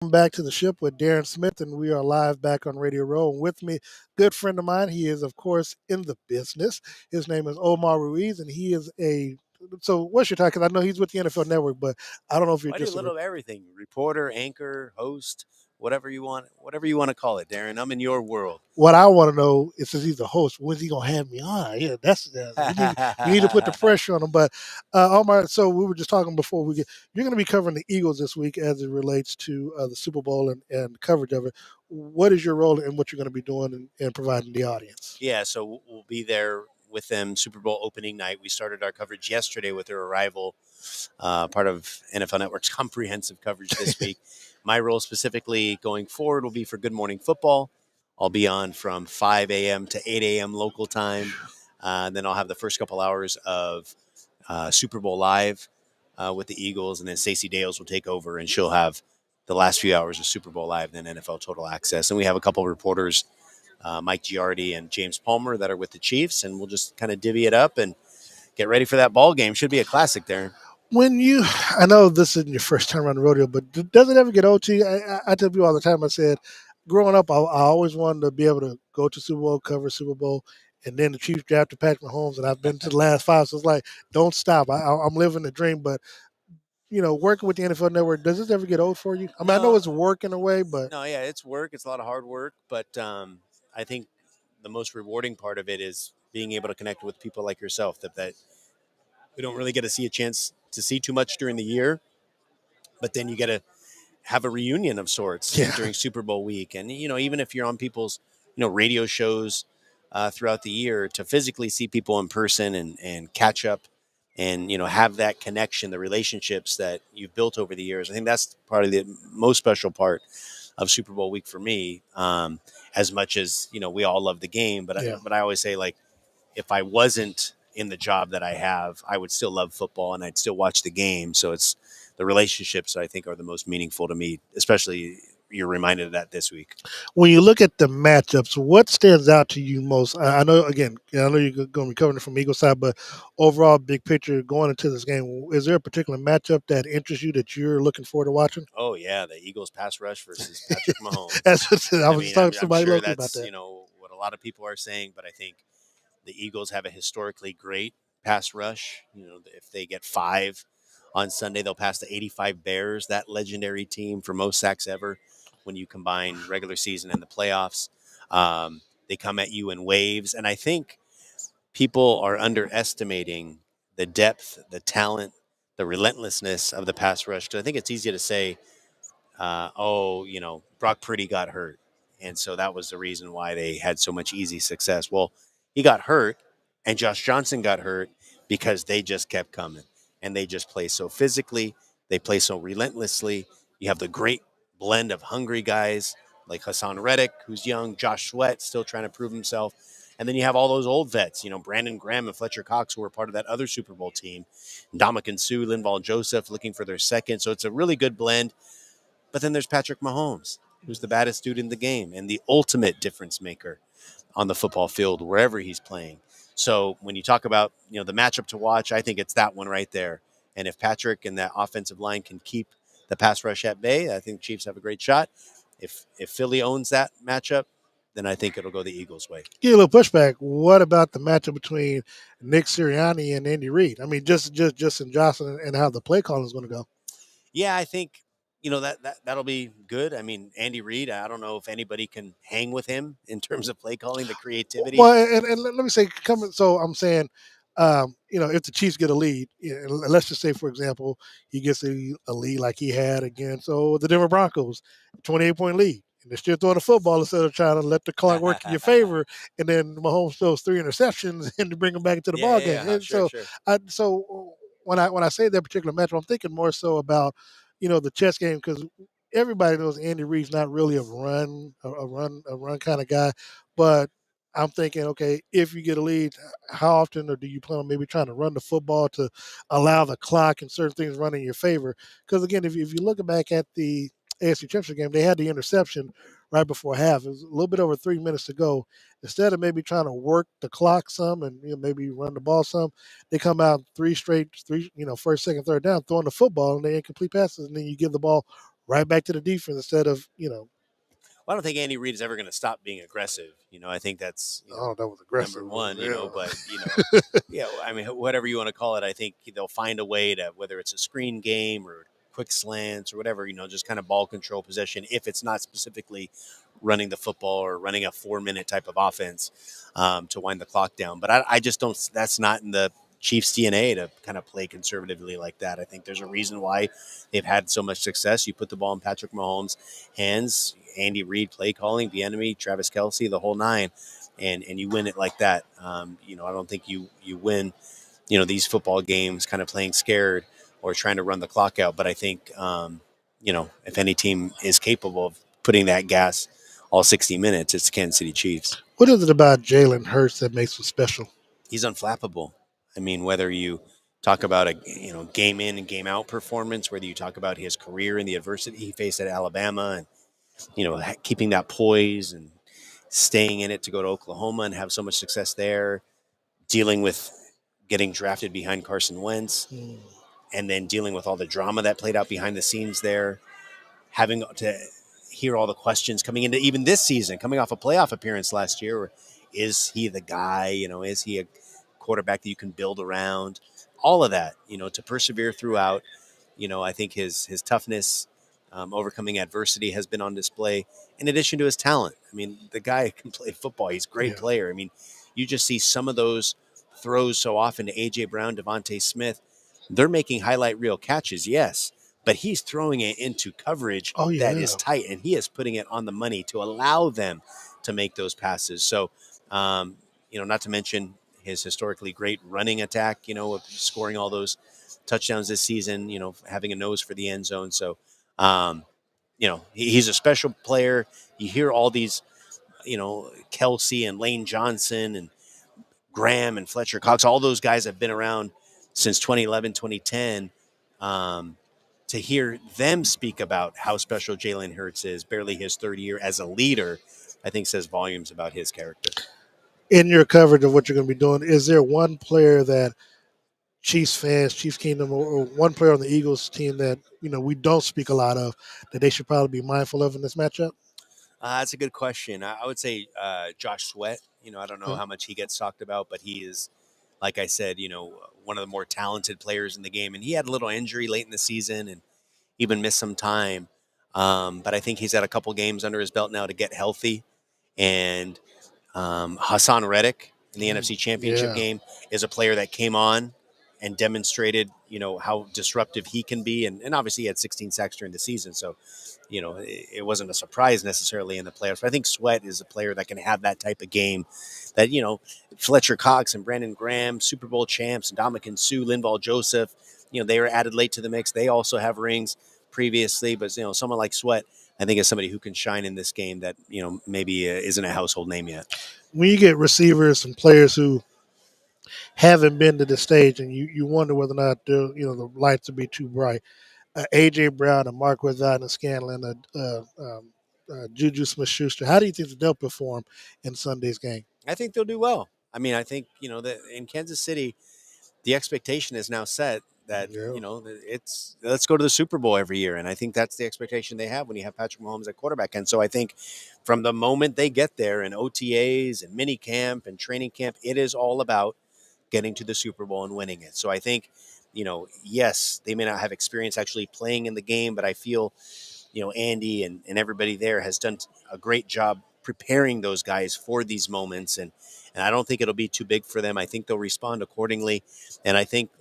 Welcome back to the ship with Darren Smith, and we are live back on Radio Row. And with me, good friend of mine. He is, of course, in the business. His name is Omar Ruiz, and he is a. So, what's your title? 'Cause I know he's with the NFL Network, but I don't know if you're I do a just a. little of everything: reporter, anchor, host, whatever you want to call it, Darren. I'm in your world. What I want to know is, since he's a host, when's he gonna have me on? Yeah, that's you need to put the pressure on him. But Omar, so we were just talking before we get. You're going to be covering the Eagles this week as it relates to the Super Bowl and coverage of it. What is your role in what you're going to be doing and providing the audience? Yeah, so we'll be there with them Super Bowl opening night. We started our coverage yesterday with their arrival, part of NFL Network's comprehensive coverage this week. My role specifically going forward will be for Good Morning Football. I'll be on from 5 a.m. to 8 a.m. local time. Then I'll have the first couple hours of Super Bowl Live with the Eagles, and then Stacey Dales will take over, and she'll have the last few hours of Super Bowl Live, then NFL Total Access. And we have a couple of reporters, Mike Giardi and James Palmer, that are with the Chiefs, and we'll just kind of divvy it up and get ready for that ball game. Should be a classic there. I know this isn't your first time around the rodeo, but does it ever get old to you? I tell people all the time. I said, growing up, I always wanted to be able to go to Super Bowl, cover Super Bowl, and then the Chiefs drafted Patrick Mahomes, and I've been to the last five. So it's like, don't stop. I'm living the dream, but working with the NFL Network, does this ever get old for you? I mean, I know No, it's work in a way, but no, yeah, it's work. It's a lot of hard work, but I think the most rewarding part of it is being able to connect with people like yourself that we don't really get to see a chance to see too much during the year, but then you get to have a reunion of sorts yeah, during Super Bowl week. And, even if you're on people's, radio shows throughout the year, to physically see people in person and catch up and, have that connection, the relationships that you've built over the years. I think that's probably the most special part of Super Bowl week for me. As much as, we all love the game, but yeah. I always say, like, if I wasn't in the job that I have, I would still love football and I'd still watch the game. So it's the relationships that I think are the most meaningful to me, especially you're reminded of that this week. When you look at the matchups, what stands out to you most? I know, again, I know you're going to be covering it from Eagle side, but overall, big picture going into this game, is there a particular matchup that interests you that you're looking forward to watching? Oh yeah, the Eagles pass rush versus Patrick Mahomes. That's what I I was mean, talking to I'm somebody sure locally about that's that. what a lot of people are saying, but I think the Eagles have a historically great pass rush. If they get five on Sunday, they'll pass the 85 Bears, that legendary team for most sacks ever. When you combine regular season and the playoffs, they come at you in waves, and I think people are underestimating the depth, the talent, the relentlessness of the pass rush. Because I think it's easy to say, Brock Purdy got hurt. And so that was the reason why they had so much easy success. Well, he got hurt, and Josh Johnson got hurt because they just kept coming. And they just play so physically, they play so relentlessly. You have the great blend of hungry guys like Hassan Reddick, who's young, Josh Sweat, still trying to prove himself. And then you have all those old vets, Brandon Graham and Fletcher Cox, who were part of that other Super Bowl team. Ndamukong Suh, Linval Joseph looking for their second. So it's a really good blend. But then there's Patrick Mahomes, who's the baddest dude in the game and the ultimate difference maker on the football field wherever he's playing. So when you talk about, the matchup to watch, I think it's that one right there. And if Patrick and that offensive line can keep the pass rush at bay, I think Chiefs have a great shot. If Philly owns that matchup, then I think it'll go the Eagles' way. Get a little pushback. What about the matchup between Nick Sirianni and Andy Reid? I mean, just in Johnson and how the play calling is going to go. Yeah, I think that'll be good. I mean, Andy Reid, I don't know if anybody can hang with him in terms of play calling, the creativity. Well, and let me say, coming. So I'm saying, if the Chiefs get a lead, let's just say, for example, he gets a lead like he had against the Denver Broncos, 28-point lead. And they're still throwing the football instead of trying to let the clock work in your favor. And then Mahomes throws three interceptions and to bring them back into the Yeah, ball yeah, game. yeah, And sure, so, sure. when I say that particular matchup, I'm thinking more so about the chess game because everybody knows Andy Reid's not really a run kind of guy, but I'm thinking, okay, if you get a lead, how often or do you plan on maybe trying to run the football to allow the clock and certain things run in your favor? Because again, if you look back at the AFC Championship game, they had the interception right before half. It was a little bit over 3 minutes to go. Instead of maybe trying to work the clock some and maybe run the ball some, they come out three straight, first, second, third down, throwing the football and they incomplete passes, and then you give the ball right back to the defense instead of Well, I don't think Andy Reid is ever going to stop being aggressive. I think that's oh, that was number aggressive. one. But Yeah. yeah, I mean, whatever you want to call it, I think they'll find a way to, whether it's a screen game or quick slants or whatever, just kind of ball control possession. If it's not specifically running the football or running a 4-minute type of offense to wind the clock down. But I just don't. That's not in the Chiefs' DNA to kind of play conservatively like that. I think there's a reason why they've had so much success. You put the ball in Patrick Mahomes' hands, Andy Reid play calling, the enemy, Travis Kelsey, the whole nine, and you win it like that. I don't think you win, these football games kind of playing scared or trying to run the clock out. But I think, if any team is capable of putting that gas all 60 minutes, it's the Kansas City Chiefs. What is it about Jalen Hurts that makes him special? He's unflappable. I mean, whether you talk about a game in and game out performance, whether you talk about his career and the adversity he faced at Alabama, and keeping that poise and staying in it to go to Oklahoma and have so much success there, dealing with getting drafted behind Carson Wentz, and then dealing with all the drama that played out behind the scenes there, having to hear all the questions coming into even this season, coming off a playoff appearance last year. Is he the guy? Is he a quarterback that you can build around? All of that, to persevere throughout. I think his toughness, overcoming adversity has been on display, in addition to his talent. I mean, the guy can play football. He's a great player. I mean, you just see some of those throws so often to A.J. Brown, Devontae Smith. They're making highlight reel catches, yes, but he's throwing it into coverage that is tight, and he is putting it on the money to allow them to make those passes. So, not to mention his historically great running attack, scoring all those touchdowns this season, having a nose for the end zone. So, he's a special player. You hear all these, Kelsey and Lane Johnson and Graham and Fletcher Cox, all those guys have been around since 2011, 2010. To hear them speak about how special Jalen Hurts is, barely his third year as a leader, I think says volumes about his character. In your coverage of what you're going to be doing, is there one player that Chiefs fans, Chiefs Kingdom, or one player on the Eagles team that we don't speak a lot of that they should probably be mindful of in this matchup? That's a good question. I would say Josh Sweat. I don't know how much he gets talked about, but he is, like I said, one of the more talented players in the game. And he had a little injury late in the season and even missed some time. But I think he's had a couple games under his belt now to get healthy. And Hassan Reddick in the NFC Championship game is a player that came on and demonstrated, how disruptive he can be. And obviously he had 16 sacks during the season. So, it wasn't a surprise necessarily in the playoffs. But I think Sweat is a player that can have that type of game that, Fletcher Cox and Brandon Graham, Super Bowl champs, and Ndamukong Suh, Linval Joseph, they were added late to the mix. They also have rings previously. But, someone like Sweat, I think is somebody who can shine in this game that, maybe isn't a household name yet. When you get receivers and players who haven't been to the stage and you wonder whether or not the lights will be too bright, A.J. Brown, and Marquez and Scanlon, Juju Smith-Schuster. How do you think that they'll perform in Sunday's game? I think they'll do well. I mean, I think, that in Kansas City, the expectation is now set that, it's let's go to the Super Bowl every year. And I think that's the expectation they have when you have Patrick Mahomes at quarterback. And so I think from the moment they get there in OTAs and mini camp and training camp, it is all about getting to the Super Bowl and winning it. So I think, yes, they may not have experience actually playing in the game, but I feel, Andy and everybody there has done a great job preparing those guys for these moments. And I don't think it'll be too big for them. I think they'll respond accordingly. And I think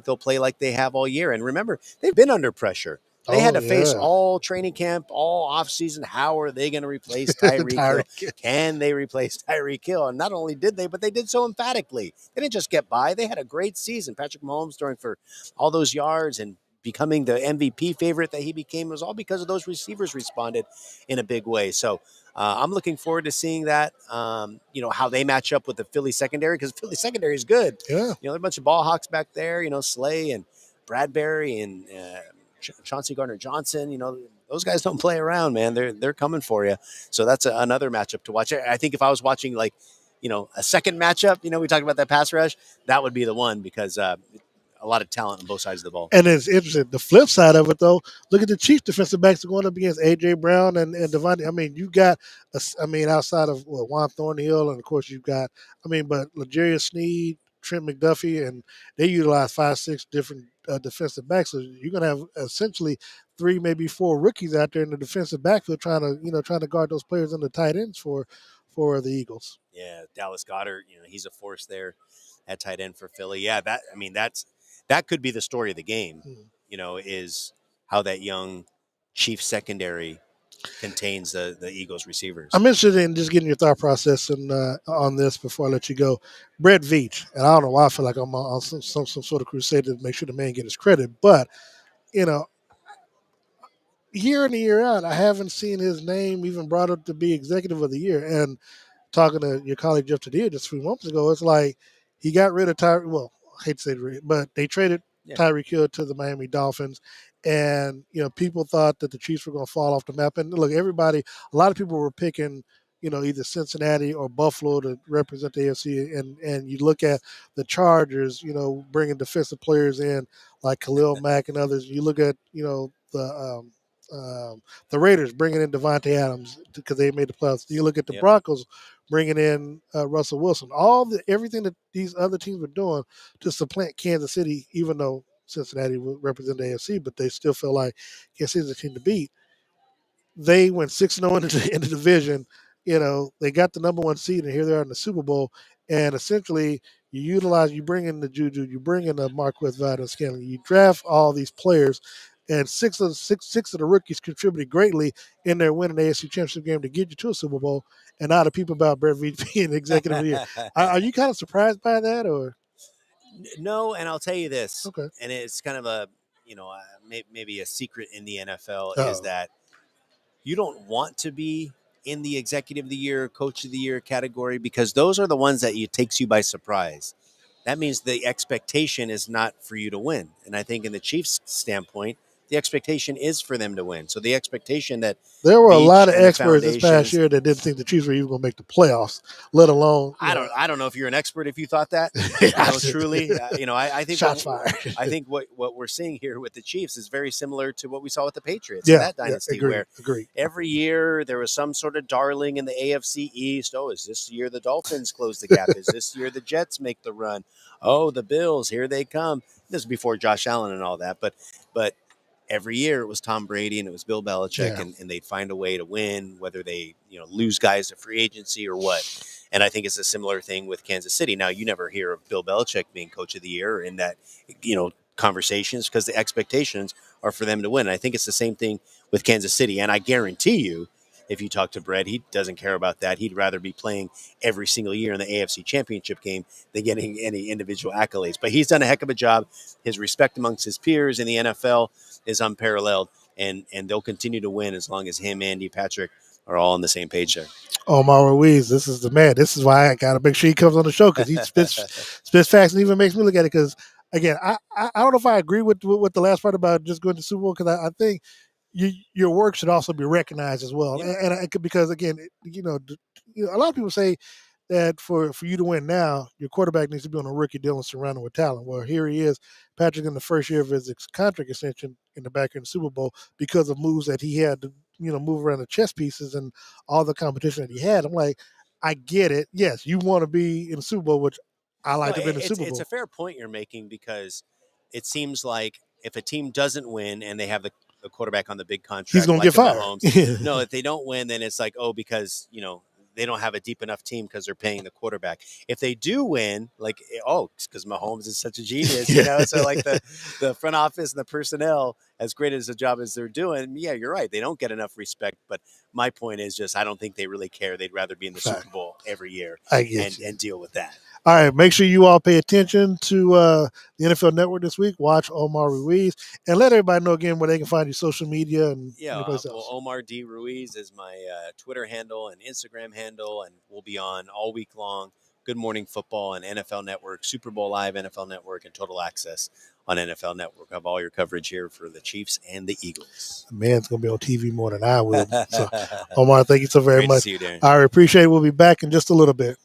they'll play like they have all year. And remember, they've been under pressure. They had to face all training camp, all offseason. How are they going to replace Tyreek Hill? Can they replace Tyreek Hill? And not only did they, but they did so emphatically. They didn't just get by. They had a great season. Patrick Mahomes throwing for all those yards and becoming the MVP favorite that he became was all because of those receivers responded in a big way. So I'm looking forward to seeing that, how they match up with the Philly secondary, because Philly secondary is good. Yeah. There are a bunch of ball hawks back there, Slay and Bradbury and Chauncey Gardner-Johnson. Those guys don't play around, man. They're coming for you. So that's another matchup to watch. I think if I was watching a second matchup, we talked about that pass rush, that would be the one, because a lot of talent on both sides of the ball. And it's interesting. The flip side of it, though, look at the Chiefs defensive backs going up against A.J. Brown and Devontae. I mean, you got, outside of Juan Thornhill, and of course you've got, but L'Jarius Sneed, Trent McDuffie, and they utilize 5, 6 different defensive backs. So you're going to have essentially 3, maybe 4 rookies out there in the defensive backfield trying to guard those players in the tight ends for the Eagles. Yeah, Dallas Goedert, he's a force there at tight end for Philly. Yeah, that could be the story of the game. Is how that young Chiefs secondary contains the Eagles receivers. I'm interested in just getting your thought process on this before I let you go. Brett Veach, and I don't know why I feel like I'm on some sort of crusade to make sure the man gets his credit, but year in and year out, I haven't seen his name even brought up to be executive of the year. And talking to your colleague Jeff Tadir just a few months ago, it's like he got rid of Tyreek. Well, I hate to say it, but they traded Tyreek Hill to the Miami Dolphins. And, people thought that the Chiefs were going to fall off the map. And look, a lot of people were picking, either Cincinnati or Buffalo to represent the AFC. And you look at the Chargers, bringing defensive players in like Khalil Mack and others. You look at, the Raiders bringing in Devontae Adams because they made the playoffs. You look at the Broncos bringing in Russell Wilson. Everything that these other teams were doing to supplant Kansas City, even though Cincinnati would represent the AFC, but they still felt like Kansas City's a team to beat. They went 6-0 in the division. They got the number 1 seed, and here they are in the Super Bowl. And essentially, you bring in the Juju, you bring in the Marquez Valdez-Scantling, you draft all these players, and six of the rookies contributed greatly in their win in the NFC Championship game to get you to a Super Bowl. And now the people about Brett Veach being executive of the year. Are you kind of surprised by that, or? No, and I'll tell you this. Okay. And it's kind of a, maybe a secret in the NFL is that you don't want to be in the executive of the year, coach of the year category, because those are the ones that takes you by surprise. That means the expectation is not for you to win. And I think in the Chiefs' standpoint, the expectation is for them to win. So the expectation that there were a lot of experts this past year that didn't think the Chiefs were even going to make the playoffs, let alone. I don't know if you're an expert if you thought that. Truly, I think shots fired. I think what we're seeing here with the Chiefs is very similar to what we saw with the Patriots in that dynasty, where every year there was some sort of darling in the AFC East. Oh, is this year the Dolphins close the gap? Is this year the Jets make the run? Oh, the Bills, here they come. This is before Josh Allen and all that, but every year it was Tom Brady and it was Bill Belichick, and they'd find a way to win, whether they lose guys to free agency or what. And I think it's a similar thing with Kansas City. Now, you never hear of Bill Belichick being coach of the year in that conversations, because the expectations are for them to win. And I think it's the same thing with Kansas City. And I guarantee you, if you talk to Brett, he doesn't care about that. He'd rather be playing every single year in the AFC Championship game than getting any individual accolades. But he's done a heck of a job. His respect amongst his peers in the NFL is unparalleled, and they'll continue to win as long as him, Andy, Patrick are all on the same page there. Omar Ruiz, this is the man. This is why I got to make sure he comes on the show, because he spits facts and even makes me look at it. Because, again, I don't know if I agree with the last part about just going to Super Bowl, because I think your work should also be recognized as well. Yeah. And because, again, a lot of people say that for you to win now, your quarterback needs to be on a rookie deal and surrounded with talent. Well, here he is, Patrick, in the first year of his contract extension in the back end of the Super Bowl, because of moves that he had to, move around the chess pieces and all the competition that he had. I'm like, I get it. Yes, you want to be in the Super Bowl, which I like to be in the Super Bowl. It's a fair point you're making, because it seems like if a team doesn't win and they have the quarterback on the big contract, he's going to get fired. No, if they don't win, then it's like, because, they don't have a deep enough team because they're paying the quarterback. If they do win, like, it's because Mahomes is such a genius, so like the front office and the personnel, as great as a job as they're doing, yeah, you're right. They don't get enough respect. But my point is just, I don't think they really care. They'd rather be in the Super Bowl every year and deal with that. All right, make sure you all pay attention to the NFL Network this week. Watch Omar Ruiz, and let everybody know again where they can find your social media and anyplace else. Well, Omar D. Ruiz is my Twitter handle and Instagram handle, and we'll be on all week long. Good Morning Football and NFL Network, Super Bowl Live, NFL Network, and Total Access on NFL Network. I have all your coverage here for the Chiefs and the Eagles. The man's going to be on TV more than I will. So, Omar, thank you so very much. To see you, Darren. I appreciate it. We'll be back in just a little bit.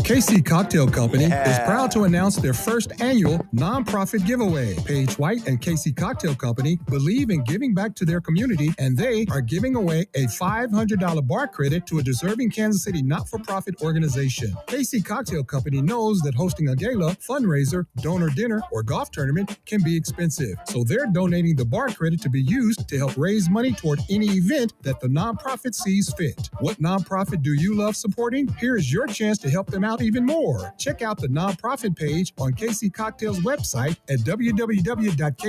KC Cocktail Company is proud to announce their first annual nonprofit giveaway. Paige White and KC Cocktail Company believe in giving back to their community, and they are giving away a $500 bar credit to a deserving Kansas City not-for-profit organization. KC Cocktail Company knows that hosting a gala, fundraiser, donor dinner, or golf tournament can be expensive, so they're donating the bar credit to be used to help raise money toward any event that the nonprofit sees fit. What nonprofit do you love supporting? Here's your chance to help them out even more. Check out the nonprofit page on KC Cocktail's website at www.kc